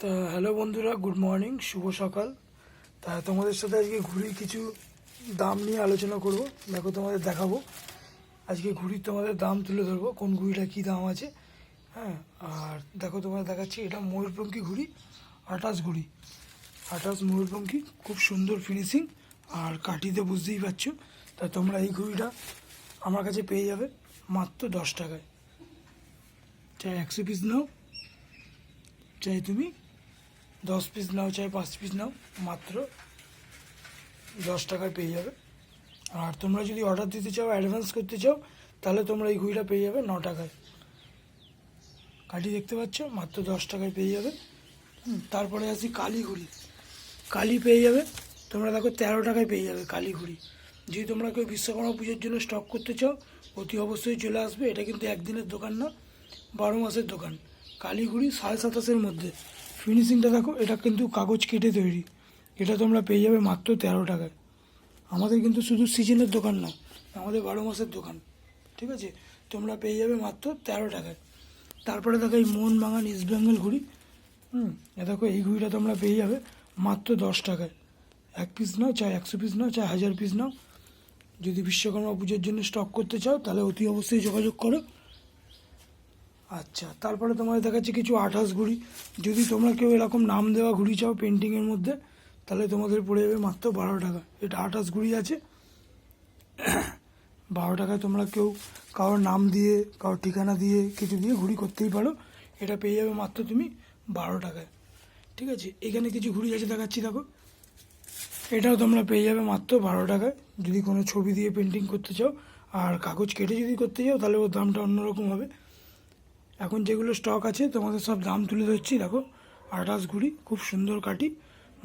তা হ্যালো বন্ধুরা, good morning, শুভ সকাল। তা তোমাদের সাথে আজকে ঘুড়ির কিছু দাম নিয়ে আলোচনা করব। দেখো, তোমাদের দেখাবো আজকে ঘুড়ির তোমাদের দাম তুলে ধরবো, কোন ঘুড়িটা কী দাম আছে। হ্যাঁ, আর দেখো তোমাদের দেখাচ্ছি, এটা ময়ূরপঙ্খী ঘুড়ি, 28 ঘুড়ি, 28 ময়ূরপঙ্খী, খুব সুন্দর ফিনিশিং আর কাঠিতে বুঝতেই পারছো। তা তোমরা এই ঘুড়িটা আমার কাছে পেয়ে যাবে মাত্র 10 টাকায়। চাই 100 পিস নাও, চাই তুমি 10 পিস নাও, চাই 5 পিস নাও, মাত্র 10 টাকায় পেয়ে যাবে। আর তোমরা যদি অর্ডার দিতে চাও, অ্যাডভান্স করতে চাও, তাহলে তোমরা এই ঘুড়িটা পেয়ে যাবে 9 টাকায়। কাঠি দেখতে পাচ্ছ, মাত্র 10 টাকায় পেয়ে যাবে। তারপরে আসি কালী ঘুড়ি। কালী পেয়ে যাবে তোমরা, দেখো 13 টাকায় পেয়ে যাবে কালী ঘুড়ি। যদি তোমরা কেউ বিশ্বকর্মা পুজোর জন্য স্টক করতে চাও, অতি অবশ্যই চলে আসবে। এটা কিন্তু একদিনের দোকান না, 12 মাসের দোকান। কালী ঘুড়ি 27.5-এর মধ্যে, ফিনিশিংটা দেখো, এটা কিন্তু কাগজ কেটে তৈরি। এটা তোমরা পেয়ে যাবে মাত্র 13 টাকায়। আমাদের কিন্তু শুধু সিজনের দোকান না, আমাদের 12 মাসের দোকান, ঠিক আছে। তোমরা পেয়ে যাবে মাত্র 13 টাকায়। তারপরে দেখো এই মোহনবাগান ইস্ট বেঙ্গল ঘুড়ি। দেখো এই ঘুড়িটা তোমরা পেয়ে যাবে মাত্র 10 টাকায়। 1 পিস নাও, চাই 100 পিস নাও, চাই 1000 পিস নাও। যদি বিশ্বকর্মা পুজোর জন্য স্টক করতে চাও, তাহলে অতি অবশ্যই যোগাযোগ করো। আচ্ছা, তারপরে তোমাদের দেখাচ্ছি কিছু 28 ঘুড়ি। যদি তোমরা কেউ এরকম নাম দেওয়া ঘুড়ি চাও পেন্টিংয়ের মধ্যে, তাহলে তোমাদের পড়ে যাবে মাত্র 12 টাকা। এটা 28 ঘুড়ি আছে, 12 টাকায় তোমরা কেউ কারোর নাম দিয়ে, কারোর ঠিকানা দিয়ে, কিছু দিয়ে ঘুড়ি করতেই পারো। এটা পেয়ে যাবে মাত্র তুমি 12 টাকায়, ঠিক আছে। এখানে কিছু ঘুড়ি আছে দেখাচ্ছি, দেখো, এটাও তোমরা পেয়ে যাবে মাত্র 12 টাকায়। যদি কোনো ছবি দিয়ে পেন্টিং করতে চাও আর কাগজ কেটে যদি করতে চাও, তাহলে ওর দামটা অন্যরকম হবে। এখন যেগুলো স্টক আছে তোমাদের সব দাম তুলে ধরছি। দেখো 28 ঘুড়ি, খুব সুন্দর কাঠি,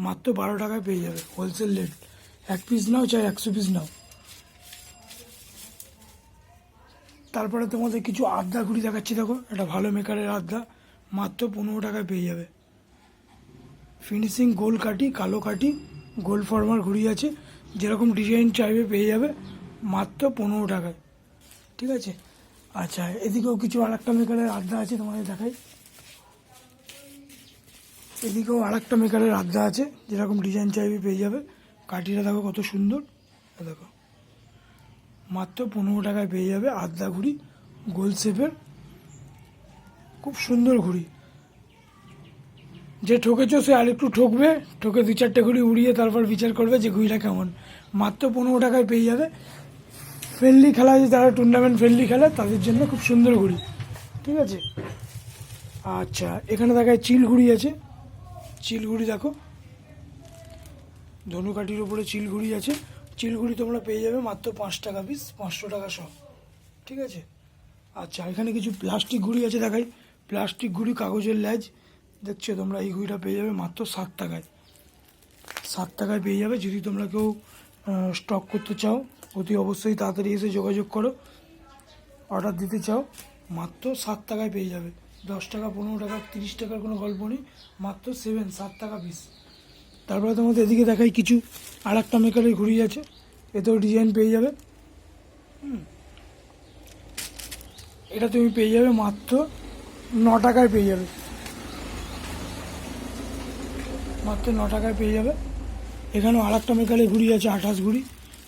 মাত্র 12 টাকায় পেয়ে যাবে, হোলসেল রেট। 1 পিস নাও, চাই 100 পিস নাও। তারপরে তোমাদের কিছু আদ্যা ঘুড়ি দেখাচ্ছি, দেখো, এটা ভালো মেকারের আদ্যা, মাত্র 15 টাকায় পেয়ে যাবে। ফিনিশিং গোল কাঠি, কালো কাঠি, গোল ফরমার ঘুড়ি আছে, যেরকম ডিজাইন চাইবে পেয়ে যাবে মাত্র 15 টাকায়, ঠিক আছে। আচ্ছা, এদিকেও কিছু আরেকটা মেকারের আদ্যা আছে, তোমাদের দেখাই। এদিকেও আরেকটা মেকারের আদ্যা আছে, যেরকম ডিজাইন চাইবে পেয়ে যাবে। কাঠিটা দেখো কত সুন্দর, দেখো, মাত্র 15 টাকায় পেয়ে যাবে আদ্যা ঘুড়ি, গোল শেপের, খুব সুন্দর ঘুড়ি। যে ঠকেছো সে আরেকটু ঠকবে, ঠকে 2-4টে ঘুড়ি উড়িয়ে তারপর বিচার করবে যে ঘুড়িটা কেমন। মাত্র 15 টাকায় পেয়ে যাবে। ফ্রেন্ডলি খেলা আছে, যারা টুর্নামেন্ট ফ্রেন্ডলি খেলে তাদের জন্য খুব সুন্দর ঘুড়ি, ঠিক আছে। আচ্ছা, এখানে দেখায় চিল ঘুড়ি আছে। চিল ঘুড়ি দেখো, ধনুকাঠির উপরে চিল ঘুড়ি আছে। চিল ঘুড়ি তোমরা পেয়ে যাবে মাত্র 5 টাকা পিস, 500 টাকা সহ, ঠিক আছে। আচ্ছা, এখানে কিছু প্লাস্টিক ঘুড়ি আছে, দেখাই। প্লাস্টিক ঘুড়ি, কাগজের ল্যাজ, দেখছো তোমরা, এই ঘুড়িটা পেয়ে যাবে মাত্র 7 টাকায়। 7 টাকায় পেয়ে যাবে। যদি তোমরা কেউ স্টক করতে চাও, অতি অবশ্যই তাড়াতাড়ি এসে যোগাযোগ করো। অর্ডার দিতে চাও, মাত্র 7 টাকায় পেয়ে যাবে। 10 টাকা, 15 টাকা, 30 টাকার কোনো গল্প নেই, মাত্র 7 টাকা পিস। তারপরে তোমাদের এদিকে দেখাই কিছু আর একটা মেকারের ঘুড়ি আছে, এতেও ডিজাইন পেয়ে যাবে। এটা তুমি পেয়ে যাবে মাত্র 9 টাকায় পেয়ে যাবে, মাত্র 9 টাকায় পেয়ে যাবে। এখানেও আর একটা মেকারের ঘুড়ি আছে, 28 ঘুড়ি,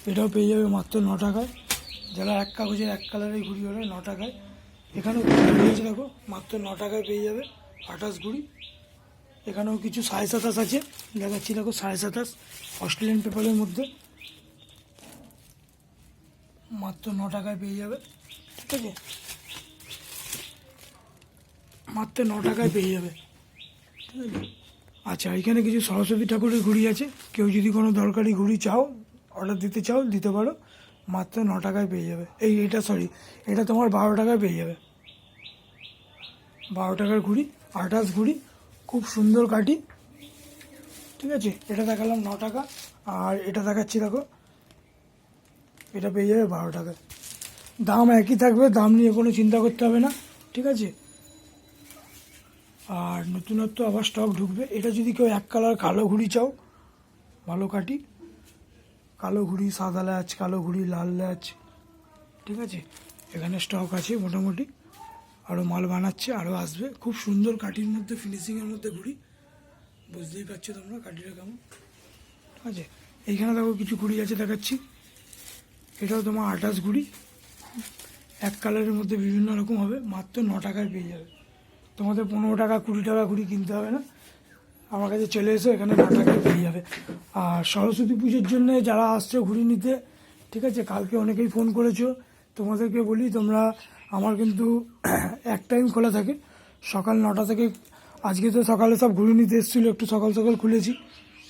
এটাও পেয়ে যাবে মাত্র 9 টাকায়। যারা এক কাগজের এক কালারের ঘুড়ি হলে 9 টাকায়। এখানেও ঘুড়ি আছে, দেখো, মাত্র 9 টাকায় পেয়ে যাবে 28 ঘুড়ি। এখানেও কিছু 27.5 আছে, দেখাচ্ছি, দেখো, 27.5 অস্ট্রেলিয়ান পেপারের মধ্যে, মাত্র 9 টাকায় পেয়ে যাবে, ঠিক আছে, মাত্র 9 টাকায় পেয়ে যাবে, ঠিক আছে। আচ্ছা, এখানে কিছু সরস্বতী ঠাকুরের ঘুড়ি আছে। কেউ যদি কোনো দরকারি ঘুড়ি চাও, অর্ডার দিতে চাও, দিতে পারো, মাত্র 9 টাকায় পেয়ে যাবে। এটা তোমার 12 টাকায় পেয়ে যাবে। 12 টাকার ঘুড়ি, 28 ঘুড়ি, খুব সুন্দর কাঠি, ঠিক আছে। এটা দেখালাম 9 টাকা, আর এটা দেখাচ্ছি, দেখো, এটা পেয়ে যাবে 12 টাকায়। দাম একই থাকবে, দাম নিয়ে কোনো চিন্তা করতে হবে না, ঠিক আছে। আর নতুনত্ব আবার স্টক ঢুকবে। এটা যদি কেউ এক কালার কালো ঘুড়ি চাও, ভালো কাঠি, কালো ঘুড়ি, সাদা ল্যাচ, কালো ঘুড়ি, লাল ল্যাচ, ঠিক আছে। এখানে স্টক আছে মোটামুটি, আরও মাল বানাচ্ছে, আরও আসবে। খুব সুন্দর কাঠির মধ্যে, ফিনিশিংয়ের মধ্যে ঘুড়ি, বুঝতেই পারছো তোমরা কাঠিটা কেমন। ঠিক আছে, এইখানে দেখো কিছু ঘুড়ি আছে দেখাচ্ছি। এটাও তোমার 28 ঘুড়ি, এক কালারের মধ্যে বিভিন্ন রকম হবে, মাত্র 9 টাকায় পেয়ে যাবে। তোমাদের 15 টাকা 20 টাকা ঘুড়ি কিনতে হবে না, আমার কাছে চলে এসো, এখানে 9 টাকায় পেয়ে যাবে। আর সরস্বতী পুজোর জন্য যারা আসছো ঘুড়ি নিতে, ঠিক আছে, কালকে অনেকেই ফোন করেছো, তোমাদেরকে বলি তোমরা, আমার কিন্তু এক টাইম খোলা থাকে, সকাল 9টা থেকে। আজকে তো সকালে সব ঘুড়ি নিতে এসেছিলো, একটু সকাল সকাল খুলেছি,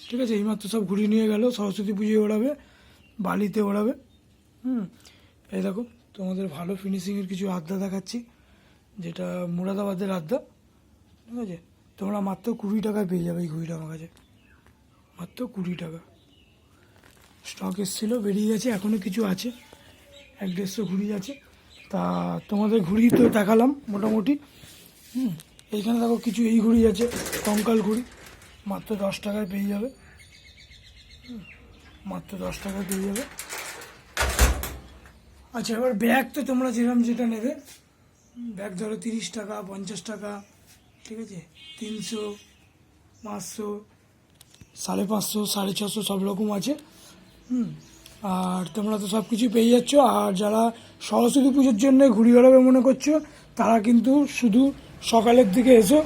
ঠিক আছে, এইমাত্র সব ঘুড়ি নিয়ে গেল, সরস্বতী পুজোয় ওড়াবে, বালিতে ওড়াবে। এই দেখো তোমাদের ভালো ফিনিশিংয়ের কিছু আড্ডা দেখাচ্ছি, যেটা মুরাদাবাদের আড্ডা। ঠিক আছে, তোমরা মাত্র 20 টাকায় পেয়ে যাবে এই ঘুড়িটা আমার কাছে, মাত্র 20 টাকা। স্টক এসেছিলো, বেরিয়ে গেছে, এখনও কিছু আছে, 150 ঘুড়ি আছে। তা তোমাদের ঘুড়ি তো দেখালাম মোটামুটি। এইখানে দেখো কিছু এই ঘুড়ি আছে, কঙ্কাল ঘুড়ি, মাত্র 10 টাকায় পেয়ে যাবে, মাত্র 10 টাকায় পেয়ে যাবে। আচ্ছা, এবার ব্যাগ তো তোমরা যেরকম যেটা নেবে, ব্যাগ ধরো 30 টাকা, 50 টাকা, ঠিক আছে, 300, 500, 550, 650, সব রকম আছে। আর তোমরা তো সব কিছু পেয়ে যাচ্ছ। আর যারা সরস্বতী পুজোর জন্য ঘুড়ি ওড়াবে মনে করছো, তারা কিন্তু শুধু সকালের দিকে এসো,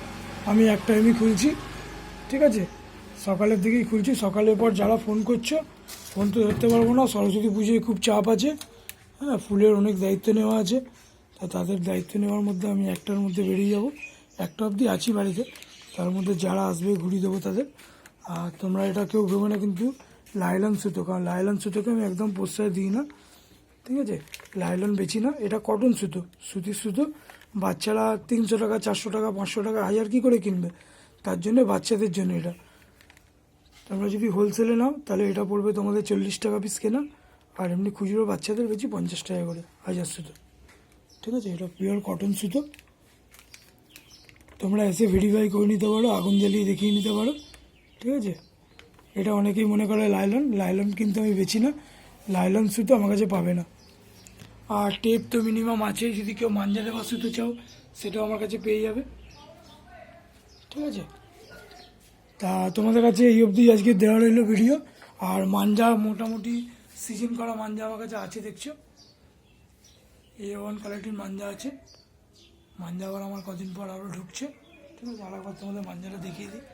আমি এক টাইমই খুলছি, ঠিক আছে, সকালের দিকেই খুলছি। সকালের পর যারা ফোন করছো, ফোন তো ধরতে পারবো না, সরস্বতী পুজোয় খুব চাপ আছে, হ্যাঁ, ফুলের অনেক দায়িত্ব নেওয়া আছে, তা তাদের দায়িত্ব নেওয়ার মধ্যে আমি একটার মধ্যে বেরিয়ে যাব, 1টা অবধি আছি বাড়িতে, তার মধ্যে যারা আসবে ঘুড়ি দেবো তাদের। আর তোমরা এটা কেউ ভেবো না কিন্তু লাইলন সুতো, কারণ লাইলন সুতোকে আমি একদম প্রশ্রয় দিই না, ঠিক আছে, লাইলন বেচি না, এটা কটন সুতো, সুতির সুতো। বাচ্চারা 300 টাকা, 400 টাকা, 500 টাকা, 1000 কী করে কিনবে, তার জন্য বাচ্চাদের জন্য এটা। তোমরা যদি হোলসেলে নাও তাহলে এটা পড়বে তোমাদের 40 টাকা পিস কেনা, আর এমনি খুচরো বাচ্চাদের বেশি 50 টাকা করে 1000 সুতো, ঠিক আছে, এটা পিওর কটন সুতো। তোমরা এসে ভেরিফাই করে নিতে পারো, আগুন জ্বালিয়ে দেখিয়ে নিতে পারো, ঠিক আছে। এটা অনেকেই মনে করে লাইলন, লাইলন কিন্তু আমি বেচি না, লাইলন সুতো আমার কাছে পাবে না। আর টেপ তো মিনিমাম আছে, যদি কেউ মাঞ্জা দেওয়া সুতো চাও সেটাও আমার কাছে পেয়ে যাবে, ঠিক আছে। তা তোমাদের কাছে এই অবধি আজকে দেওয়া রইলো ভিডিও। আর মাঞ্জা মোটামুটি সিজন করা মাঞ্জা আমার কাছে আছে, দেখছো, A1 কোয়ালিটির মাঞ্জা আছে। মাঞ্জা আবার আমার কদিন পর আরও ঢুকছে, ঠিক আছে, আর একবার তোমাদের মাঞ্জাটা দেখিয়ে দিই।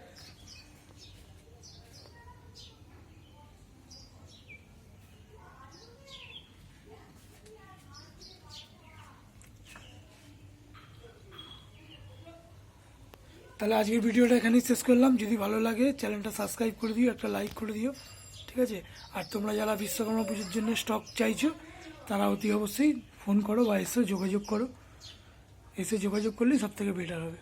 তাহলে আজকের ভিডিওটা এখানেই শেষ করলাম। যদি ভালো লাগে চ্যানেলটা সাবস্ক্রাইব করে দিও, একটা লাইক করে দিও, ঠিক আছে। আর তোমরা যারা বিশ্বকর্মা পুজোর জন্য স্টক চাইছো, তারা অতি অবশ্যই ফোন করো বা এসে যোগাযোগ করো, এসে যোগাযোগ করলেই সব থেকে বেটার হবে।